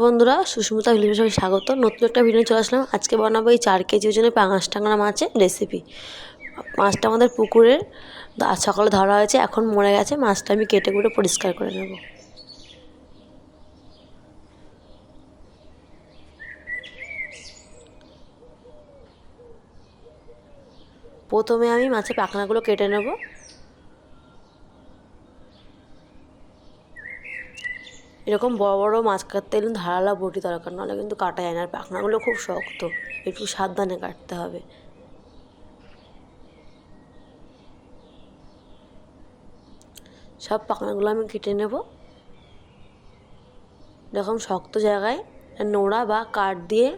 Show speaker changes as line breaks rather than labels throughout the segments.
বন্ধুরা, সুস্মিতা ভিলেজে সবাই স্বাগত। নতুন একটা ভিডিও চলে আসলাম। আজকে বানাবো এই 4 কেজি ওজনের পাঙাশ ট্যাংরা মাছের রেসিপি। মাছটা আমাদের পুকুরের সকালে ধরা হয়েছে, এখন মরে গেছে। মাছটা আমি কেটে কুটে পরিষ্কার করে নেব। প্রথমে আমি মাছের পাখনাগুলো কেটে নেব। এরকম বড় বড় মাছ কাটতে গেলে ধারালা বটি দরকার, নাহলে কিন্তু কাটা যায় না। আর পাখনাগুলো খুব শক্ত, একটু সাবধানে কাটতে হবে। সব পাখনাগুলো আমি কেটে নেব। এরকম শক্ত জায়গায় নোড়া বা কাঠ দিয়ে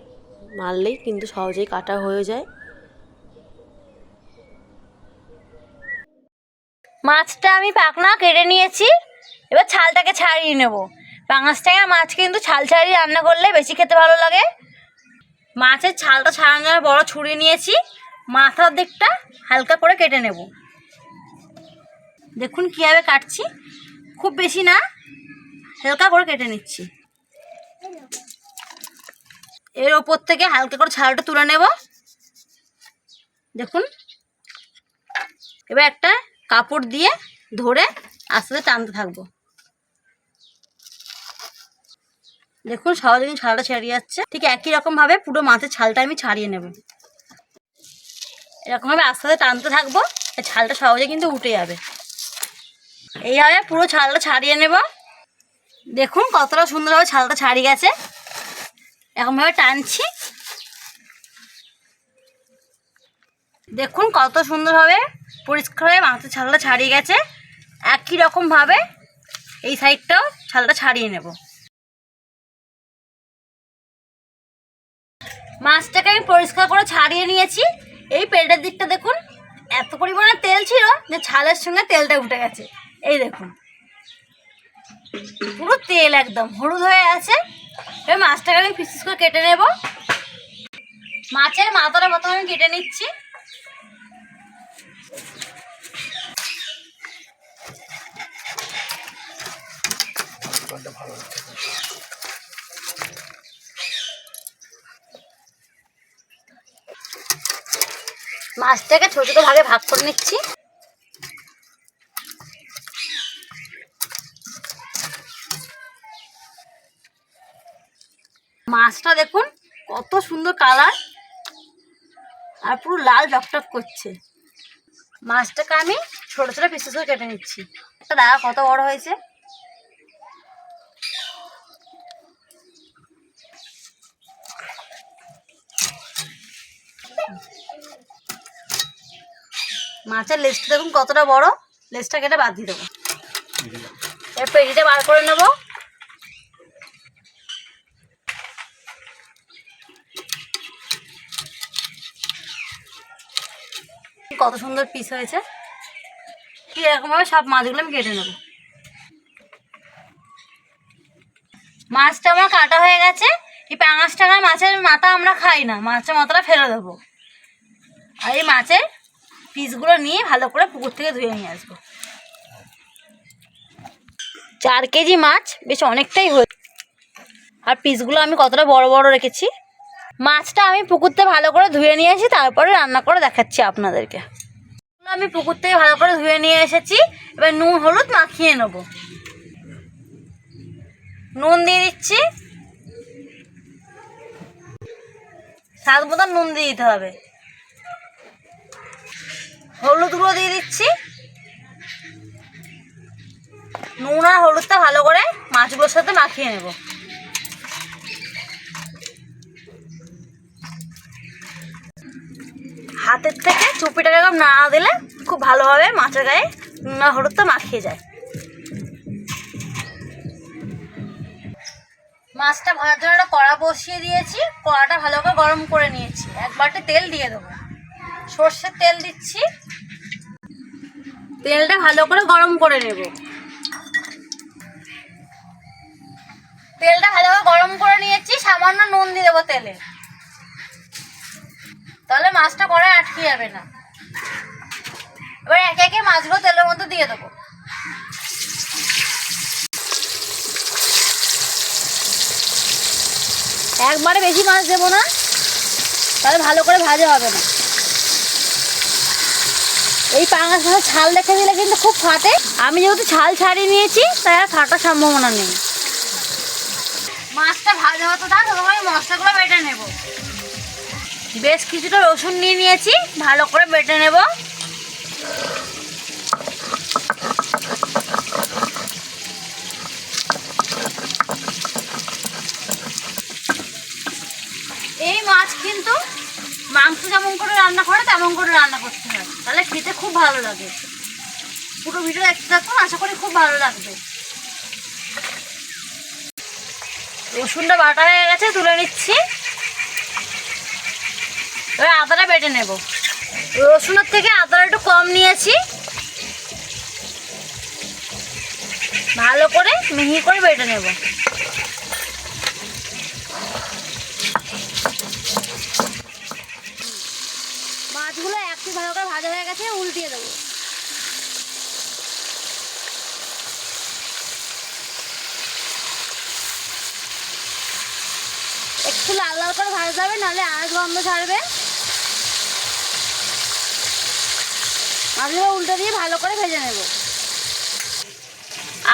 মারলেই কিন্তু সহজেই কাটা হয়ে যায়।
মাছটা আমি পাখনা কেটে নিয়েছি, এবার ছালটাকে ছাড়িয়ে নেব। পাঙাশ ট্যাংরা মাছ কিন্তু ছাল ছাড়িয়ে রান্না করলে বেশি খেতে ভালো লাগে। মাছের ছালটা ছাড়ানোর বড় ছুরি নিয়েছি, মাথার দিকটা হালকা করে কেটে নেব। দেখুন কীভাবে কাটছি, খুব বেশি না, হালকা করে কেটে নিচ্ছি। এর ওপর থেকে হালকা করে ছালটা তুলে নেব। দেখুন, এবার একটা কাপড় দিয়ে ধরে আস্তে আস্তে টানতে থাকবো। দেখুন সহজে কিন্তু ছালটা ছাড়িয়ে যাচ্ছে। ঠিক একই রকমভাবে পুরো মাছের ছালটা আমি ছাড়িয়ে নেব। এরকমভাবে আস্তে আস্তে টানতে থাকবো, ছালটা সহজে কিন্তু উঠে যাবে। এইভাবে পুরো ছালটা ছাড়িয়ে নেব। দেখুন কতটা সুন্দরভাবে ছালটা ছাড়িয়ে গেছে। এরকমভাবে টানছি, দেখুন কত সুন্দরভাবে পরিষ্কারভাবে মাছের ছালটা ছাড়িয়ে গেছে। একই রকমভাবে এই সাইডটাও ছালটা ছাড়িয়ে নেব। মাছটাকে আমি পরিষ্কার করে ছাড়িয়ে নিয়েছি। এই পেটের দিকটা দেখুন, এত পরিমাণে তেল ছিল যে ছালের সঙ্গে তেলটা উঠে গেছে। এই দেখুন পুরো তেল একদম হলুদ হয়ে আছে। এবার মাছটাকে আমি পিস পিস করে কেটে নেব। মাছের মাথাটা প্রথমে আমি কেটে নিচ্ছি। মাছটাকে ছোট ছোট ভাগে ভাগ করে নিচ্ছি। মাছটা দেখুন কত সুন্দর কালার, আর পুরো লাল টকটক করছে। মাছটাকে আমি ছোট ছোট পিস করে কেটে নিচ্ছি। একটা দেখা কত বড় হয়েছে। মাছের লেজটা দেখুন কতটা বড়, লেজটা কেটে বাদ দিয়ে দেবো। এর পেটিটা বার করে নেব। কত সুন্দর পিস হয়েছে। ঠিক এরকমভাবে সব মাছগুলো আমি কেটে নেব। মাছটা আমার কাটা হয়ে গেছে। এই পাঙাশ ট্যাংরা মাছের মাথা আমরা খাই না, মাছের মাথাটা ফেলে দেবো। আর এই মাছের পিসগুলো নিয়ে ভালো করে পুকুর থেকে ধুয়ে নিয়ে আসবো। 4 কেজি মাছ বেশ অনেকটাই হয়েছে। আর পিসগুলো আমি কতটা বড় বড় রেখেছি। মাছটা আমি পুকুর থেকে ভালো করে ধুয়ে নিয়ে এসেছি, তারপরে রান্না করে দেখাচ্ছি আপনাদেরকে। আমি পুকুর থেকে ভালো করে ধুয়ে নিয়ে এসেছি। এবার নুন হলুদ মাখিয়ে নেব। নুন দিয়ে দিচ্ছি, স্বাদ মতন নুন দিয়ে দিতে হবে। হলুদ গুঁড়ো দিয়ে দিচ্ছি। নুন আর হলুদটা ভালো করে মাছগুলোর সাথে মাখিয়ে নেব। হাতের থেকে চুপিটাকে এরকম নাড়া দিলে খুব ভালোভাবে মাছের গায়ে নুন আর হলুদটা মাখিয়ে যায়। মাছটা ভাজার জন্য একটা কড়া বসিয়ে দিয়েছি। কড়াটা ভালো করে গরম করে নিয়েছি। 1 বাটি তেল দিয়ে দেবো। সর্ষের তেল দিচ্ছি। তেলটা ভালো করে গরম করে নেব। তেলটা ভালো করে গরম করে নিয়েছি। সামান্য নুন দিয়ে দেবো তেলে, তাহলে মাছটা কড়ায় আটকে যাবে না। এবার একে একে মাছগুলো তেলের মধ্যে দিয়ে দেবো। একবারে বেশি মাছ দেবো না, তাহলে ভালো করে ভাজা হবে না। এই পাঙাশ মাছের ছাল রেখে দিলে কিন্তু খুব ফাটে। আমি যেহেতু ছাল ছাড়িয়ে নিয়েছি তাই আর ফাটার সম্ভাবনা নেই। মাছটা ভাজা হতো থাক, তখন আমি মশলাগুলো বেটে নেব। বেশ কিছুটা রসুন নিয়ে নিয়েছি, ভালো করে বেটে নেব। এই মাছ কিন্তু মাংস যেমন করে রান্না করে তেমন করে রান্না করতে হয়, তাহলে খেতে খুব ভালো লাগে। পুরো ভিডিও দেখতে থাকুন, আশা করি খুব ভালো লাগবে। রসুনটা বাটা হয়ে গেছে, তুলে নিচ্ছি। এবার আদাটা বেটে নেব। রসুনের থেকে আদাটা একটু কম নিয়েছি, ভালো করে মিহি করে বেটে নেব। মাছগুলো একটু ভালো করে ভাজা হয়ে গেছে, উল্টিয়ে দেবো। একটু লাল লাল করে ভাজতে হবে, নাহলে আঁশ গন্ধ ছাড়বে। মাছগুলো উল্টে দিয়ে ভালো করে ভেজে নেব।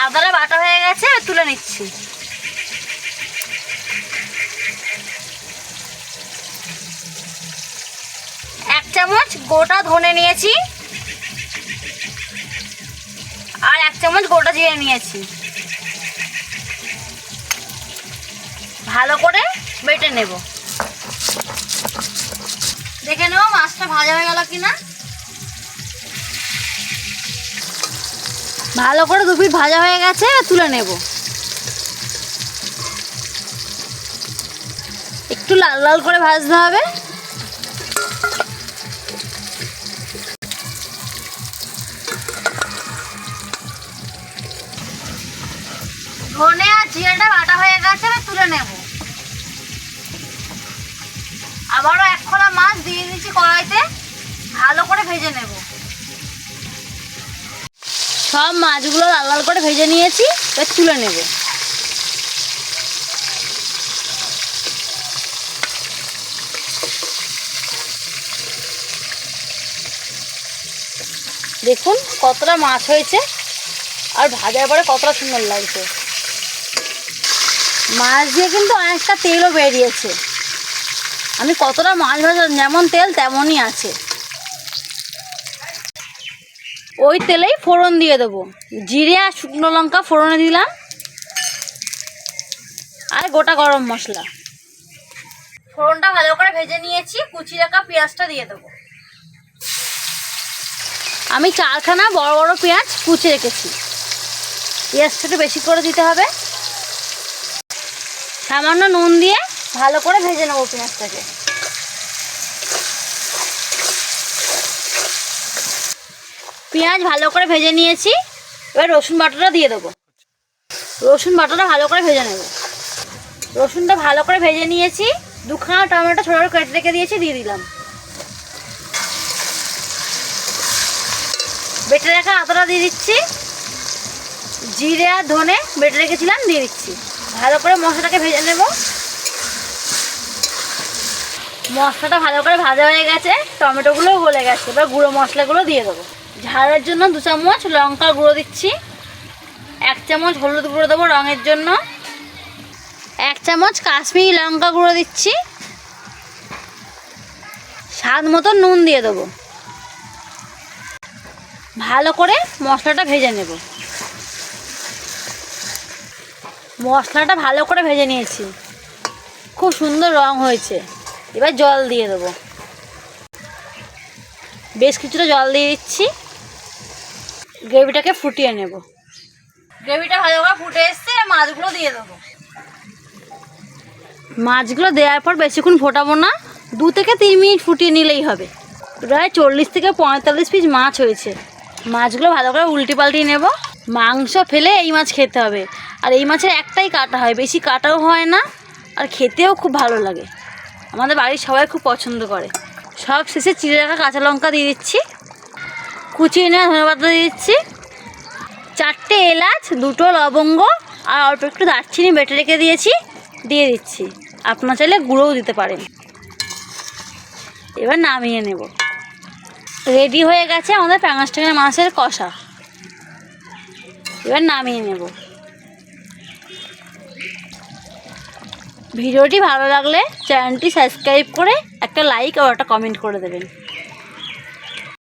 আদাটা বাটা হয়ে গেছে, তুলে নিচ্ছি। এক চামচ গোটা ধনে নিয়েছি, আর এক চামচ গোটা জিরে নিয়েছি। ভালো করে বেটে নেব। দেখে নেব মাছটা ভাজা হয়ে গেল কিনা। ভালো করে দু পিঠ ভাজা হয়ে গেছে, তুলে নেব। একটু লাল লাল করে ভাজতে হবে। ধনে আর জিরাটা বাটা হয়ে গেছে, আমি তুলে নেব। আবারও এক খোলা মাছ দিয়ে দিচ্ছি কড়াইতে, ভালো করে ভেজে নেব। সব মাছগুলো লাল লাল করে ভেজে নিয়েছি, এবার তুলে নেব। দেখুন কতটা মাছ হয়েছে, আর ভাজার পরে কতটা সুন্দর লাগছে। মাছ দিয়ে কিন্তু অনেকটা তেলও বেরিয়েছে। আমি কতটা মাছ ভাজা, যেমন তেল তেমনই আছে। ওই তেলেই ফোড়ন দিয়ে দেবো। জিরে আর শুকনো লঙ্কা ফোড়নে দিলাম, আর গোটা গরম মশলা। ফোড়নটা ভালো করে ভেজে নিয়েছি, কুচি রাখা পেঁয়াজটা দিয়ে দেবো। আমি 4খানা বড় বড় পেঁয়াজ কুচি রেখেছি। পেঁয়াজটা একটু বেশি করে দিতে হবে। সামান্য নুন দিয়ে ভালো করে ভেজে নেবো পেঁয়াজটাকে। পেঁয়াজ ভালো করে ভেজে নিয়েছি, এবার রসুন বাটাটা দিয়ে দেবো। রসুন বাটাটা ভালো করে ভেজে নেব। রসুনটা ভালো করে ভেজে নিয়েছি, 2খানা টমেটো ছোটো ছোটো কেটে রেখে দিয়েছি, দিয়ে দিলাম। বেটে রাখা আদাটা দিয়ে দিচ্ছি। জিরে আর ধনে বেটে রেখেছিলাম, দিয়ে দিচ্ছি। ভালো করে মশলাটাকে ভেজে নেব। মশলাটা ভালো করে ভাজা হয়ে গেছে, টমেটোগুলোও গলে গেছে। এবার গুঁড়ো মশলাগুলো দিয়ে দেবো। ঝালের জন্য 2 চামচ লঙ্কার গুঁড়ো দিচ্ছি, 1 চামচ হলুদ গুঁড়ো দেবো রঙের জন্য, 1 চামচ কাশ্মীরি লঙ্কা গুঁড়ো দিচ্ছি, স্বাদ মতো নুন দিয়ে দেবো। ভালো করে মশলাটা ভেজে নেব। মশলাটা ভালো করে ভেজে নিয়েছি, খুব সুন্দর রং হয়েছে। এবার জল দিয়ে দেবো। বেশ কিছুটা জল দিয়ে দিচ্ছি। গ্রেভিটাকে ফুটিয়ে নেব। গ্রেভিটা ভালো করে ফুটে এসছে, মাছগুলো দিয়ে দেবো। মাছগুলো দেওয়ার পর বেশিক্ষণ ফোটাবো না, 2 থেকে 3 মিনিট ফুটিয়ে নিলেই হবে। প্রায় 40 থেকে 45 পিস মাছ হয়েছে। মাছগুলো ভালো করে উল্টে পাল্টিয়ে নেব। মাংস ফেলে এই মাছ খেতে হবে, আর এই মাছের একটাই কাটা হয়, বেশি কাটাও হয় না, আর খেতেও খুব ভালো লাগে। আমাদের বাড়ির সবাই খুব পছন্দ করে। সব শেষে চিড়ে রাখা কাঁচা লঙ্কা দিয়ে দিচ্ছি, কুচিয়ে নেওয়া ধনেপাতা দিয়ে দিচ্ছি, 4টে এলাচ, 2টো লবঙ্গ আর অল্প একটু দারচিনি বেটে রেখে দিয়েছি, দিয়ে দিচ্ছি। আপনারা চাইলে গুঁড়োও দিতে পারেন। এবার নামিয়ে নেব। রেডি হয়ে গেছে আমাদের পাঙাশ ট্যাংরা মাছের কষা। এবার নামিয়ে নেব। ভিডিওটি ভালো লাগলে চ্যানেলটি সাবস্ক্রাইব করে একটা লাইক আর একটা কমেন্ট করে দেবেন।